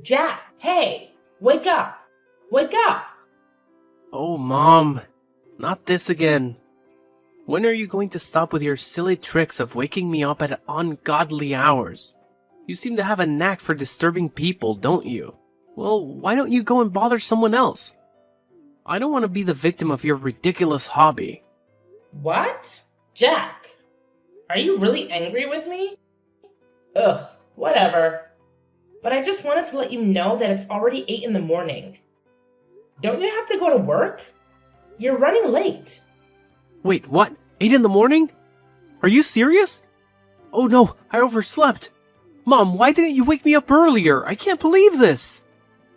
Jack, hey, wake up! Wake up! Oh, Mom, not this again. When are you going to stop with your silly tricks of waking me up at ungodly hours? You seem to have a knack for disturbing people, don't you? Well, why don't you go and bother someone else? I don't want to be the victim of your ridiculous hobby. What? Jack, are you really angry with me? Ugh, whatever. But I just wanted to let you know that it's already 8 in the morning. Don't you have to go to work? You're running late. Wait, what? 8 in the morning? Are you serious? Oh no, I overslept. Mom, why didn't you wake me up earlier? I can't believe this.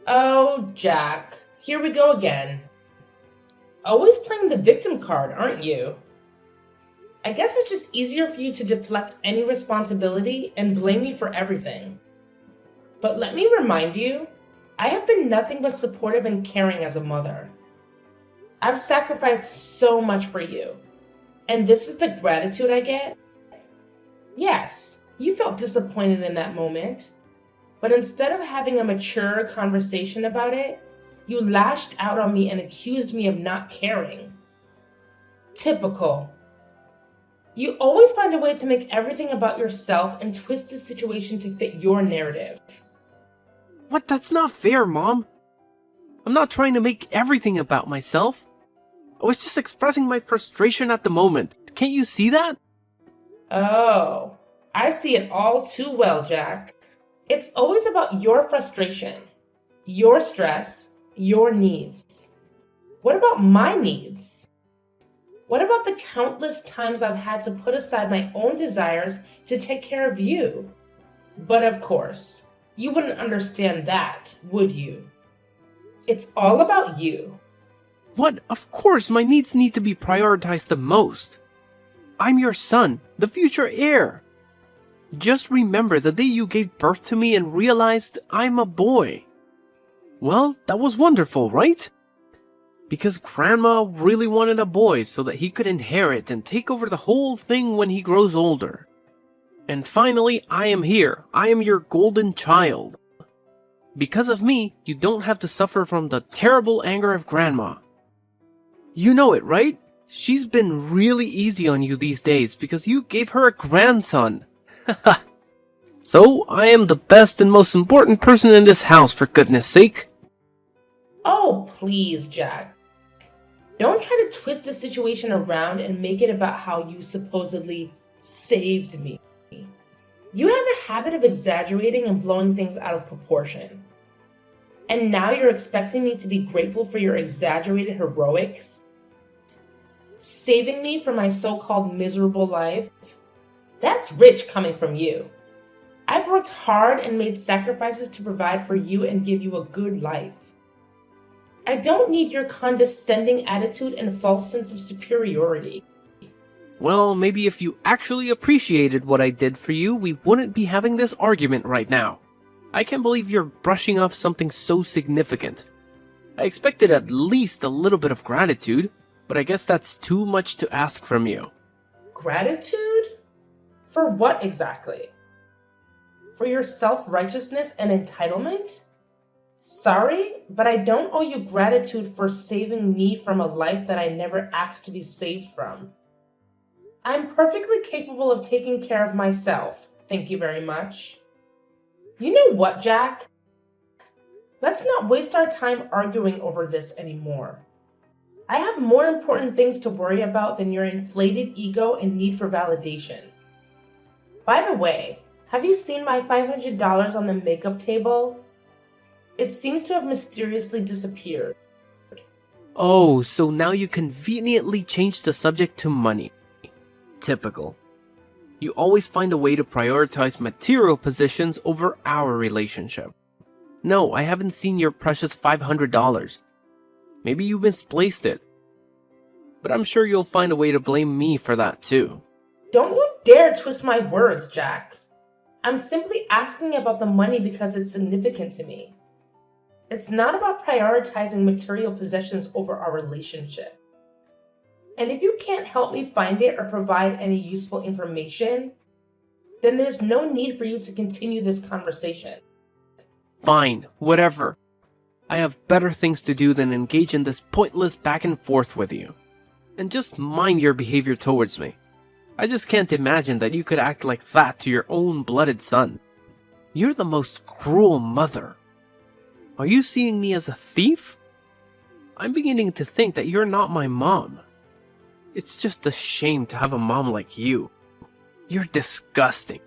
Oh, Jack, here we go again. Always playing the victim card, aren't you? I guess it's just easier for you to deflect any responsibility and blame me for everything. But let me remind you, I have been nothing but supportive and caring as a mother. I've sacrificed so much for you, and this is the gratitude I get? Yes, you felt disappointed in that moment, but instead of having a mature conversation about it, you lashed out on me and accused me of not caring. Typical. You always find a way to make everything about yourself and twist the situation to fit your narrative. What? That's not fair, Mom. I'm not trying to make everything about myself. I was just expressing my frustration at the moment. Can't you see that? Oh, I see it all too well, Jack. It's always about your frustration, your stress, your needs. What about my needs? What about the countless times I've had to put aside my own desires to take care of you? But of course, you wouldn't understand that, would you? It's all about you. What? Of course, my needs need to be prioritized the most. I'm your son, the future heir. Just remember the day you gave birth to me and realized I'm a boy. Well, that was wonderful, right? Because Grandma really wanted a boy so that he could inherit and take over the whole thing when he grows older. And finally, I am here. I am your golden child. Because of me, you don't have to suffer from the terrible anger of Grandma. You know it, right? She's been really easy on you these days because you gave her a grandson. So, I am the best and most important person in this house, for goodness sake. Oh, please, Jack. Don't try to twist the situation around and make it about how you supposedly saved me. You have a habit of exaggerating and blowing things out of proportion. And now you're expecting me to be grateful for your exaggerated heroics? Saving me from my so-called miserable life? That's rich coming from you. I've worked hard and made sacrifices to provide for you and give you a good life. I don't need your condescending attitude and false sense of superiority. Well, maybe if you actually appreciated what I did for you, we wouldn't be having this argument right now. I can't believe you're brushing off something so significant. I expected at least a little bit of gratitude, but I guess that's too much to ask from you. Gratitude? For what exactly? For your self-righteousness and entitlement? Sorry, but I don't owe you gratitude for saving me from a life that I never asked to be saved from. I'm perfectly capable of taking care of myself, thank you very much. You know what, Jack? Let's not waste our time arguing over this anymore. I have more important things to worry about than your inflated ego and need for validation. By the way, have you seen my $500 on the makeup table? It seems to have mysteriously disappeared. Oh, so now you conveniently changed the subject to money. Typical. You always find a way to prioritize material possessions over our relationship. No, I haven't seen your precious $500. Maybe you misplaced it. But I'm sure you'll find a way to blame me for that too. Don't you dare twist my words, Jack. I'm simply asking about the money because it's significant to me. It's not about prioritizing material possessions over our relationship. And if you can't help me find it or provide any useful information, then there's no need for you to continue this conversation. Fine, whatever. I have better things to do than engage in this pointless back and forth with you. And just mind your behavior towards me. I just can't imagine that you could act like that to your own blooded son. You're the most cruel mother. Are you seeing me as a thief? I'm beginning to think that you're not my mom. It's just a shame to have a mom like you. You're disgusting.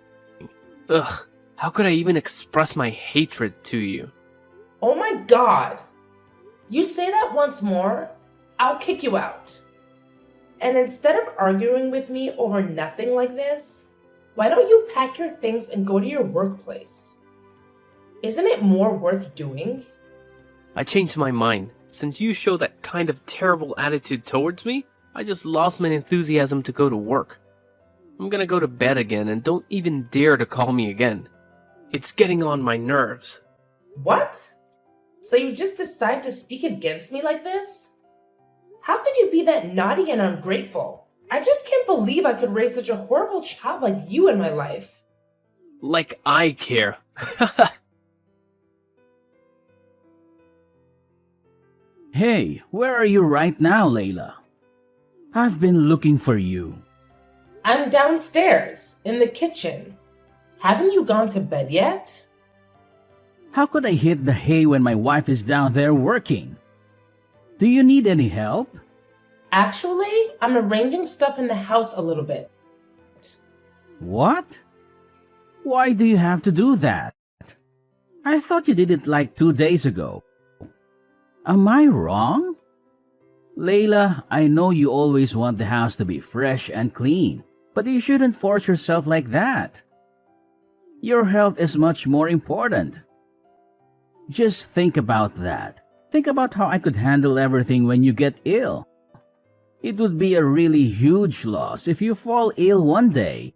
Ugh, how could I even express my hatred to you? Oh my god! You say that once more, I'll kick you out. And instead of arguing with me over nothing like this, why don't you pack your things and go to your workplace? Isn't it more worth doing? I changed my mind. Since you show that kind of terrible attitude towards me, I just lost my enthusiasm to go to work. I'm gonna go to bed again and don't even dare to call me again. It's getting on my nerves. What? So you just decide to speak against me like this? How could you be that naughty and ungrateful? I just can't believe I could raise such a horrible child like you in my life. Like I care. Hey, where are you right now, Layla? I've been looking for you. I'm downstairs, in the kitchen. Haven't you gone to bed yet? How could I hit the hay when my wife is down there working? Do you need any help? Actually, I'm arranging stuff in the house a little bit. What? Why do you have to do that? I thought you did it like 2 days ago. Am I wrong? Layla, I know you always want the house to be fresh and clean, but you shouldn't force yourself like that. Your health is much more important. Just think about that. Think about how I could handle everything when you get ill. It would be a really huge loss if you fall ill one day.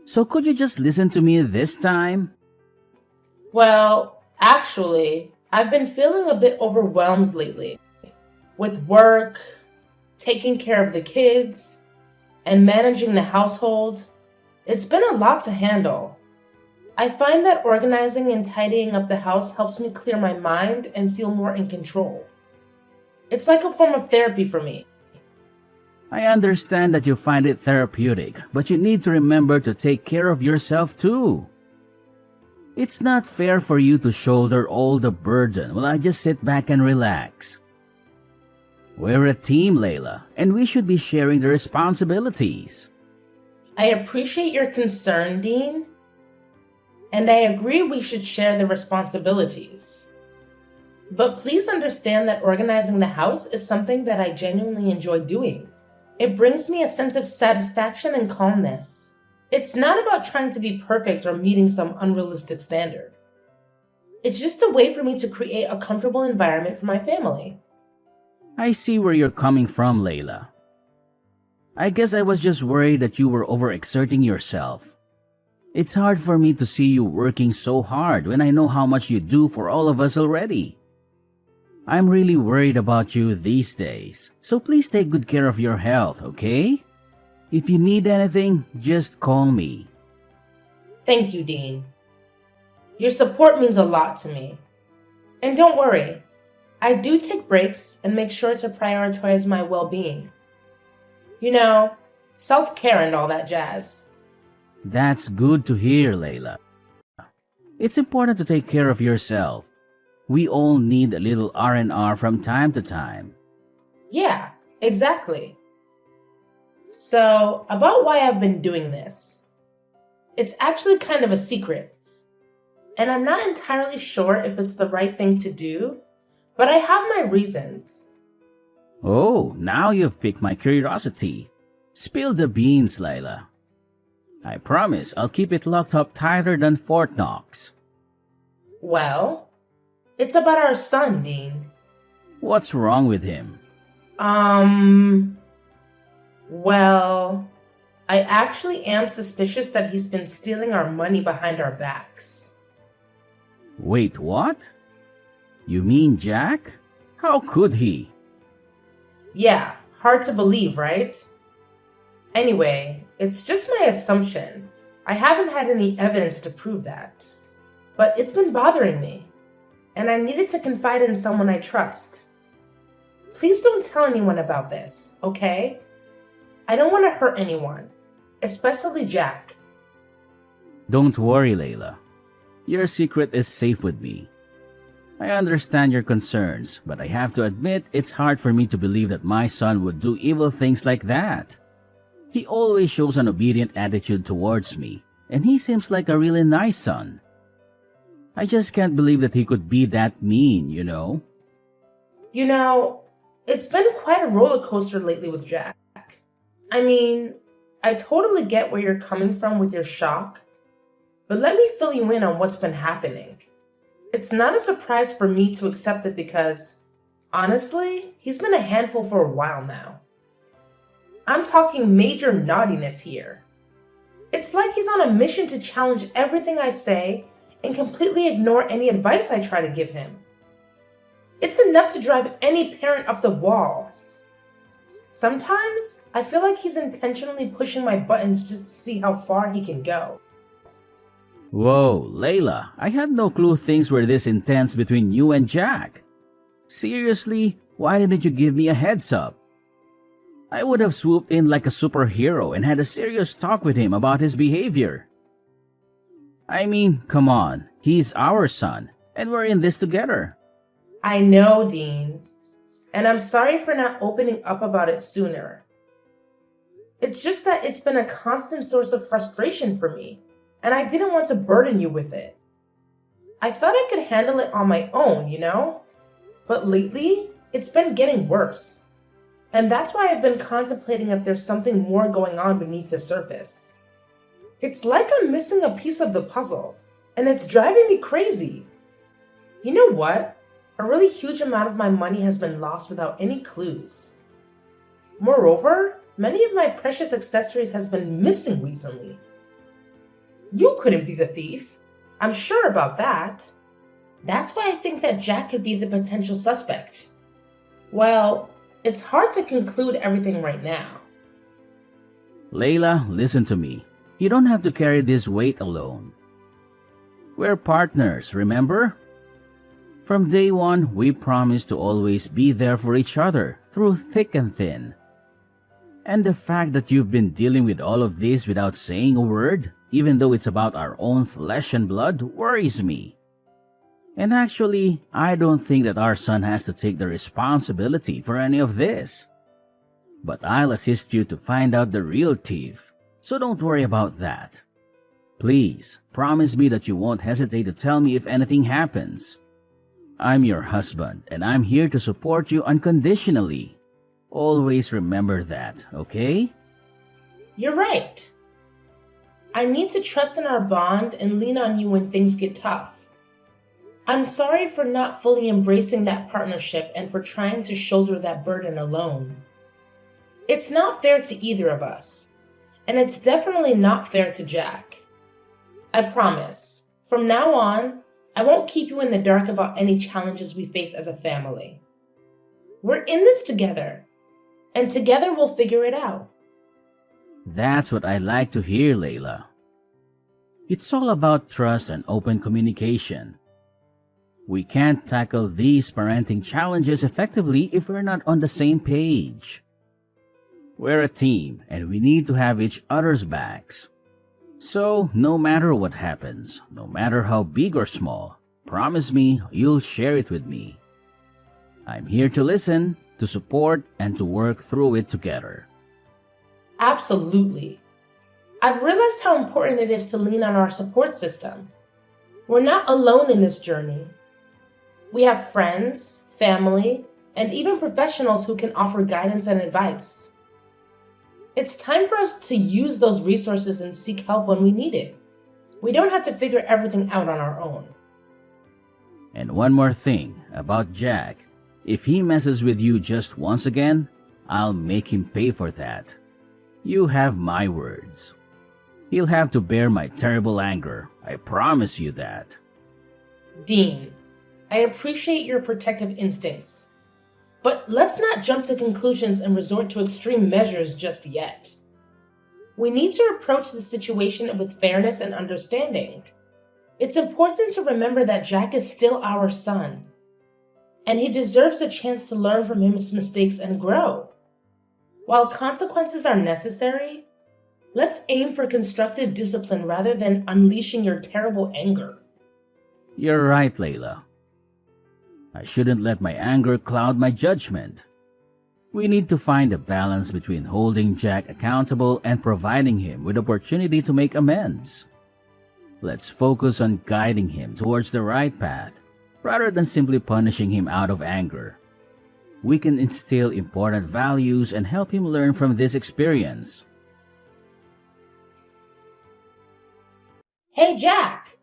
So could you just listen to me this time? Well, actually, I've been feeling a bit overwhelmed lately. With work, taking care of the kids, and managing the household. It's been a lot to handle. I find that organizing and tidying up the house helps me clear my mind and feel more in control. It's like a form of therapy for me. I understand that you find it therapeutic, but you need to remember to take care of yourself too. It's not fair for you to shoulder all the burden while I just sit back and relax. We're a team, Layla, and we should be sharing the responsibilities. I appreciate your concern, Dean, and I agree we should share the responsibilities. But please understand that organizing the house is something that I genuinely enjoy doing. It brings me a sense of satisfaction and calmness. It's not about trying to be perfect or meeting some unrealistic standard. It's just a way for me to create a comfortable environment for my family. I see where you're coming from, Layla. I guess I was just worried that you were overexerting yourself. It's hard for me to see you working so hard when I know how much you do for all of us already. I'm really worried about you these days, so please take good care of your health, okay? If you need anything, just call me. Thank you, Dean. Your support means a lot to me. And don't worry, I do take breaks and make sure to prioritize my well-being. You know, self-care and all that jazz. That's good to hear, Layla. It's important to take care of yourself. We all need a little R&R from time to time. Yeah, exactly. So, about why I've been doing this. It's actually kind of a secret. And I'm not entirely sure if it's the right thing to do, but I have my reasons. Oh, now you've piqued my curiosity. Spill the beans, Layla. I promise I'll keep it locked up tighter than Fort Knox. Well, it's about our son, Dean. What's wrong with him? Well, I actually am suspicious that he's been stealing our money behind our backs. Wait, what? You mean Jack? How could he? Yeah, hard to believe, right? Anyway, it's just my assumption. I haven't had any evidence to prove that. but it's been bothering me, and I needed to confide in someone I trust. Please don't tell anyone about this, okay? I don't want to hurt anyone, especially Jack. Don't worry, Layla. Your secret is safe with me. I understand your concerns, but I have to admit it's hard for me to believe that my son would do evil things like that. He always shows an obedient attitude towards me, and he seems like a really nice son. I just can't believe that he could be that mean, you know? You know, it's been quite a roller coaster lately with Jack. I mean, I totally get where you're coming from with your shock, but let me fill you in on what's been happening. It's not a surprise for me to accept it because, honestly, he's been a handful for a while now. I'm talking major naughtiness here. It's like he's on a mission to challenge everything I say and completely ignore any advice I try to give him. It's enough to drive any parent up the wall. Sometimes, I feel like he's intentionally pushing my buttons just to see how far he can go. Whoa, Layla, I had no clue things were this intense between you and Jack. Seriously, why didn't you give me a heads up? I would have swooped in like a superhero and had a serious talk with him about his behavior. I mean, come on, he's our son, and we're in this together. I know, Dean, and I'm sorry for not opening up about it sooner. It's just that it's been a constant source of frustration for me, and I didn't want to burden you with it. I thought I could handle it on my own, you know? But lately, it's been getting worse. And that's why I've been contemplating if there's something more going on beneath the surface. It's like I'm missing a piece of the puzzle, and it's driving me crazy. You know what? A really huge amount of my money has been lost without any clues. Moreover, many of my precious accessories has been missing recently. You couldn't be the thief. I'm sure about that. That's why I think that Jack could be the potential suspect. Well, it's hard to conclude everything right now. Layla, listen to me. You don't have to carry this weight alone. We're partners, remember? From day one, we promised to always be there for each other, through thick and thin. And the fact that you've been dealing with all of this without saying a word, even though it's about our own flesh and blood, worries me. And actually, I don't think that our son has to take the responsibility for any of this. But I'll assist you to find out the real thief, so don't worry about that. Please, promise me that you won't hesitate to tell me if anything happens. I'm your husband, and I'm here to support you unconditionally. Always remember that, okay? You're right. I need to trust in our bond and lean on you when things get tough. I'm sorry for not fully embracing that partnership and for trying to shoulder that burden alone. It's not fair to either of us, and it's definitely not fair to Jack. I promise, from now on, I won't keep you in the dark about any challenges we face as a family. We're in this together, and together we'll figure it out. That's what I like to hear, Layla. It's all about trust and open communication. We can't tackle these parenting challenges effectively if we're not on the same page. We're a team, and we need to have each other's backs. So, no matter what happens, no matter how big or small, promise me you'll share it with me. I'm here to listen, to support, and to work through it together. Absolutely. I've realized how important it is to lean on our support system. We're not alone in this journey. We have friends, family, and even professionals who can offer guidance and advice. It's time for us to use those resources and seek help when we need it. We don't have to figure everything out on our own. And one more thing about Jack. If he messes with you just once again, I'll make him pay for that. You have my words. He'll have to bear my terrible anger. I promise you that. Dean, I appreciate your protective instincts, but let's not jump to conclusions and resort to extreme measures just yet. We need to approach the situation with fairness and understanding. It's important to remember that Jack is still our son, and he deserves a chance to learn from his mistakes and grow. While consequences are necessary, let's aim for constructive discipline rather than unleashing your terrible anger. You're right, Layla. I shouldn't let my anger cloud my judgment. We need to find a balance between holding Jack accountable and providing him with opportunity to make amends. Let's focus on guiding him towards the right path rather than simply punishing him out of anger. We can instill important values and help him learn from this experience. Hey, Jack!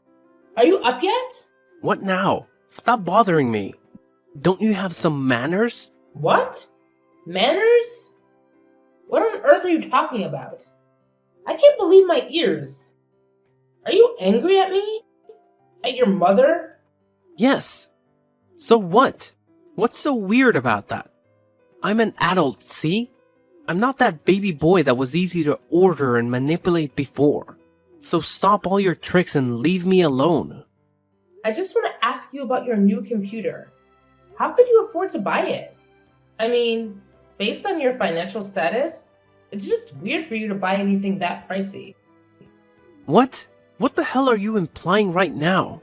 Are you up yet? What now? Stop bothering me. Don't you have some manners? What? Manners? What on earth are you talking about? I can't believe my ears. Are you angry at me? At your mother? Yes. So what? What's so weird about that? I'm an adult, see? I'm not that baby boy that was easy to order and manipulate before. So stop all your tricks and leave me alone. I just want to ask you about your new computer. How could you afford to buy it? I mean, based on your financial status, it's just weird for you to buy anything that pricey. What? What the hell are you implying right now?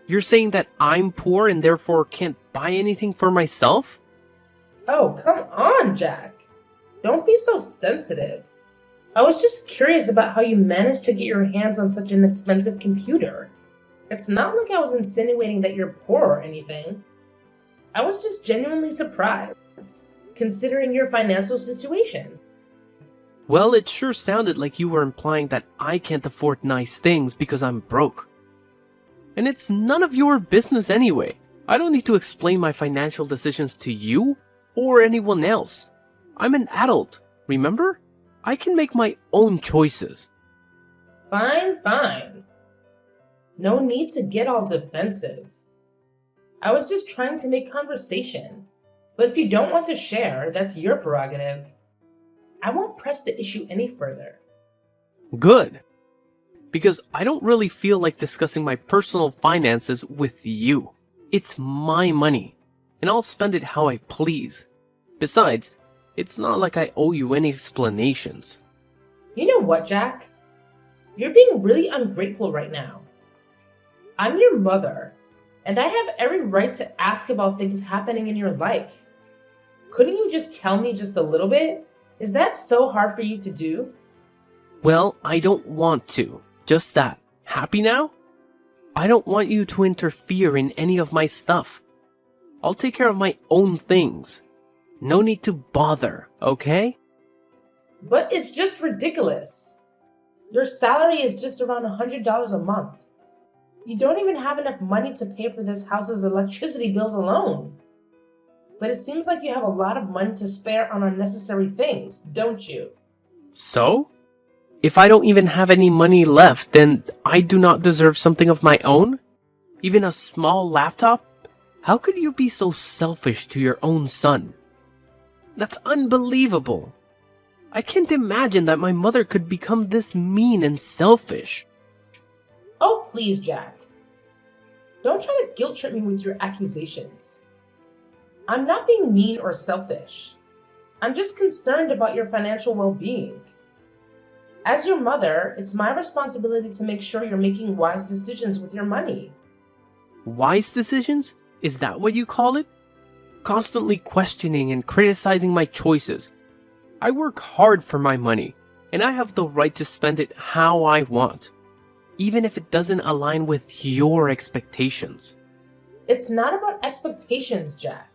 You're saying that I'm poor and therefore can't buy anything for myself? Oh, come on, Jack. Don't be so sensitive. I was just curious about how you managed to get your hands on such an expensive computer. It's not like I was insinuating that you're poor or anything. I was just genuinely surprised, considering your financial situation. Well, it sure sounded like you were implying that I can't afford nice things because I'm broke. And it's none of your business anyway. I don't need to explain my financial decisions to you or anyone else. I'm an adult, remember? I can make my own choices. Fine, fine. No need to get all defensive. I was just trying to make conversation. But if you don't want to share, that's your prerogative. I won't press the issue any further. Good. Because I don't really feel like discussing my personal finances with you. It's my money, and I'll spend it how I please. Besides, it's not like I owe you any explanations. You know what, Jack? You're being really ungrateful right now. I'm your mother, and I have every right to ask about things happening in your life. Couldn't you just tell me just a little bit? Is that so hard for you to do? Well, I don't want to. Just that. Happy now? I don't want you to interfere in any of my stuff. I'll take care of my own things. No need to bother, okay? But it's just ridiculous. Your salary is just around $100 a month. You don't even have enough money to pay for this house's electricity bills alone. But it seems like you have a lot of money to spare on unnecessary things, don't you? So? If I don't even have any money left, then I do not deserve something of my own? Even a small laptop? How could you be so selfish to your own son? That's unbelievable. I can't imagine that my mother could become this mean and selfish. Oh, please, Jack. Don't try to guilt trip me with your accusations. I'm not being mean or selfish. I'm just concerned about your financial well-being. As your mother, it's my responsibility to make sure you're making wise decisions with your money. Wise decisions? Is that what you call it? Constantly questioning and criticizing my choices. I work hard for my money, and I have the right to spend it how I want, even if it doesn't align with your expectations. It's not about expectations, Jack.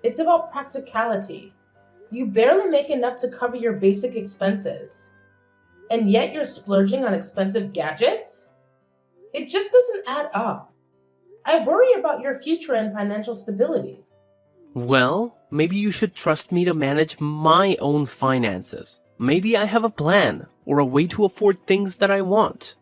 It's about practicality. You barely make enough to cover your basic expenses. And yet you're splurging on expensive gadgets? It just doesn't add up. I worry about your future and financial stability. Well, maybe you should trust me to manage my own finances. Maybe I have a plan or a way to afford things that I want.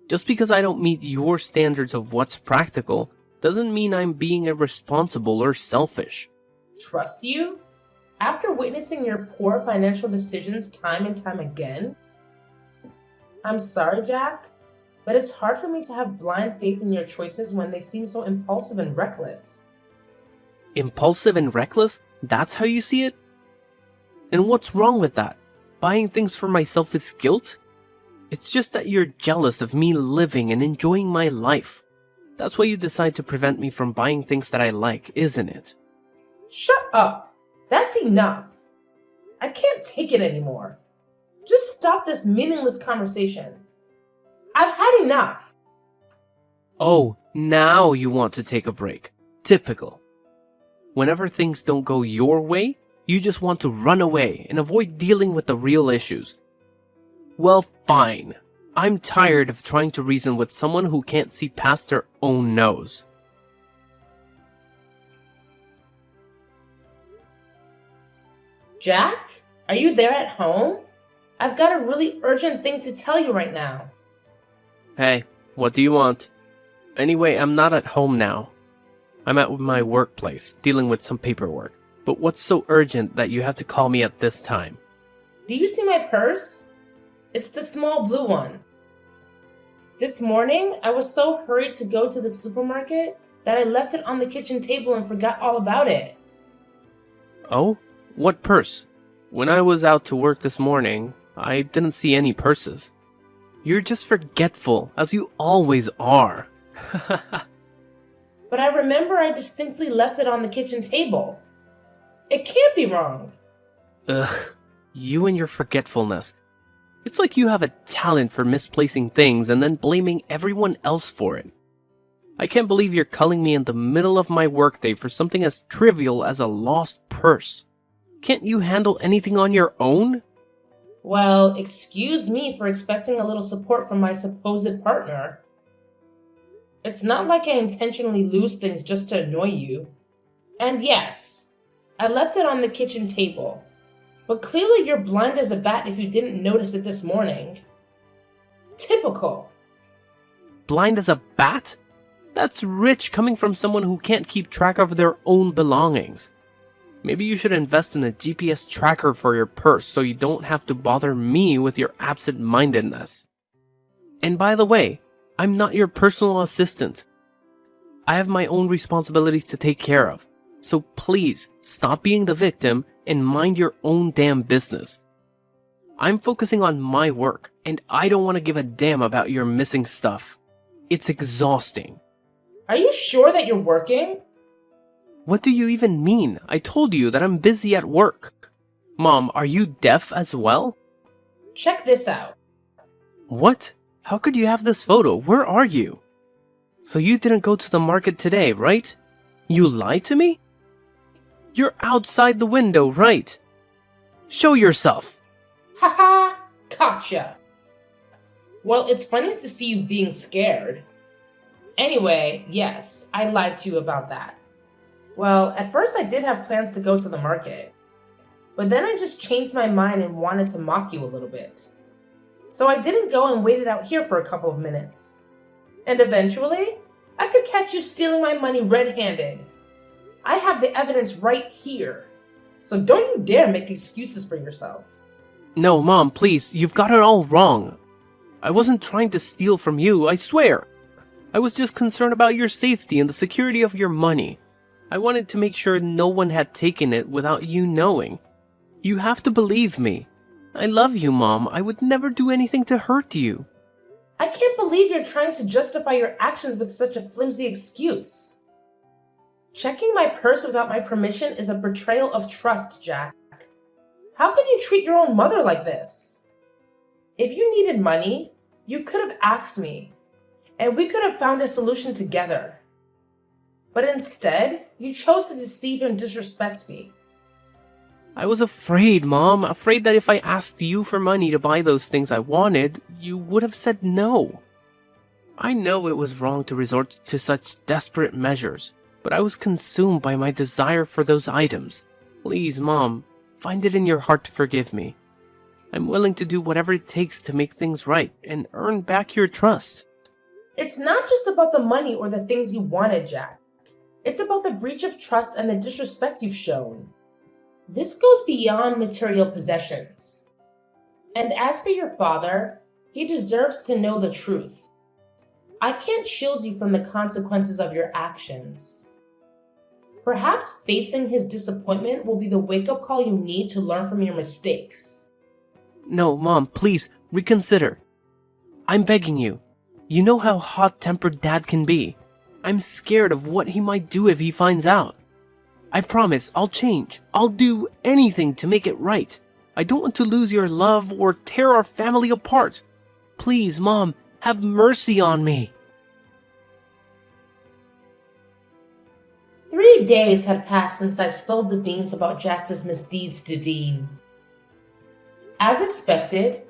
Just because I don't meet your standards of what's practical doesn't mean I'm being irresponsible or selfish. Trust you? After witnessing your poor financial decisions time and time again? I'm sorry, Jack, but it's hard for me to have blind faith in your choices when they seem so impulsive and reckless. Impulsive and reckless? That's how you see it? And what's wrong with that? Buying things for myself is guilt? It's just that you're jealous of me living and enjoying my life. That's why you decide to prevent me from buying things that I like, isn't it? Shut up! That's enough! I can't take it anymore. Just stop this meaningless conversation. I've had enough. Oh, now you want to take a break. Typical. Whenever things don't go your way, you just want to run away and avoid dealing with the real issues. Well, fine. I'm tired of trying to reason with someone who can't see past their own nose. Jack, are you there at home? I've got a really urgent thing to tell you right now. Hey, what do you want? Anyway, I'm not at home now. I'm at my workplace, dealing with some paperwork. But what's so urgent that you have to call me at this time? Do you see my purse? It's the small blue one. This morning, I was so hurried to go to the supermarket that I left it on the kitchen table and forgot all about it. Oh? What purse? When I was out to work this morning, I didn't see any purses. You're just forgetful, as you always are. But I remember I distinctly left it on the kitchen table. It can't be wrong. Ugh, you and your forgetfulness. It's like you have a talent for misplacing things and then blaming everyone else for it. I can't believe you're calling me in the middle of my workday for something as trivial as a lost purse. Can't you handle anything on your own? Well, excuse me for expecting a little support from my supposed partner. It's not like I intentionally lose things just to annoy you. And yes, I left it on the kitchen table. But clearly you're blind as a bat if you didn't notice it this morning. Typical. Blind as a bat? That's rich coming from someone who can't keep track of their own belongings. Maybe you should invest in a GPS tracker for your purse so you don't have to bother me with your absent-mindedness. And by the way, I'm not your personal assistant. I have my own responsibilities to take care of. So please, stop being the victim and mind your own damn business. I'm focusing on my work, and I don't want to give a damn about your missing stuff. It's exhausting. Are you sure that you're working? What do you even mean? I told you that I'm busy at work. Mom, are you deaf as well? Check this out. What? How could you have this photo? Where are you? So you didn't go to the market today, right? You lied to me? You're outside the window, right? Show yourself. Haha, gotcha. Well, it's funny to see you being scared. Anyway, yes, I lied to you about that. Well, at first I did have plans to go to the market, but then I just changed my mind and wanted to mock you a little bit. So I didn't go and waited out here for a couple of minutes. And eventually, I could catch you stealing my money red-handed. I have the evidence right here. So don't you dare make excuses for yourself. No, Mom, please, you've got it all wrong. I wasn't trying to steal from you, I swear. I was just concerned about your safety and the security of your money. I wanted to make sure no one had taken it without you knowing. You have to believe me. I love you, Mom. I would never do anything to hurt you. I can't believe you're trying to justify your actions with such a flimsy excuse. Checking my purse without my permission is a betrayal of trust, Jack. How could you treat your own mother like this? If you needed money, you could have asked me, and we could have found a solution together. But instead, you chose to deceive and disrespect me. I was afraid, Mom. Afraid that if I asked you for money to buy those things I wanted, you would have said no. I know it was wrong to resort to such desperate measures, but I was consumed by my desire for those items. Please, Mom, find it in your heart to forgive me. I'm willing to do whatever it takes to make things right and earn back your trust. It's not just about the money or the things you wanted, Jack. It's about the breach of trust and the disrespect you've shown. This goes beyond material possessions. And as for your father, he deserves to know the truth. I can't shield you from the consequences of your actions. Perhaps facing his disappointment will be the wake-up call you need to learn from your mistakes. No, Mom, please, reconsider. I'm begging you. You know how hot-tempered Dad can be. I'm scared of what he might do if he finds out. I promise I'll change. I'll do anything to make it right. I don't want to lose your love or tear our family apart. Please, Mom, have mercy on me. 3 days had passed since I spilled the beans about Jax's misdeeds to Dean. As expected,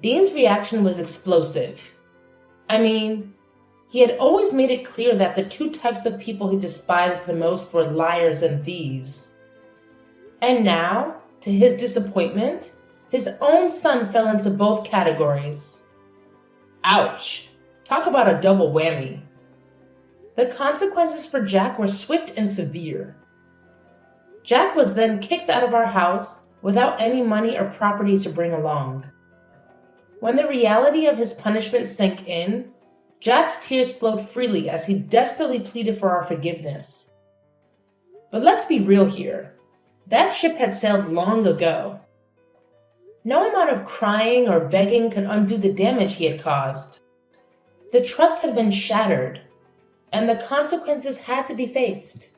Dean's reaction was explosive. I mean, he had always made it clear that the two types of people he despised the most were liars and thieves. And now, to his disappointment, his own son fell into both categories. Ouch! Talk about a double whammy. The consequences for Jack were swift and severe. Jack was then kicked out of our house without any money or property to bring along. When the reality of his punishment sank in, Jack's tears flowed freely as he desperately pleaded for our forgiveness. But let's be real here. That ship had sailed long ago. No amount of crying or begging could undo the damage he had caused. The trust had been shattered, and the consequences had to be faced.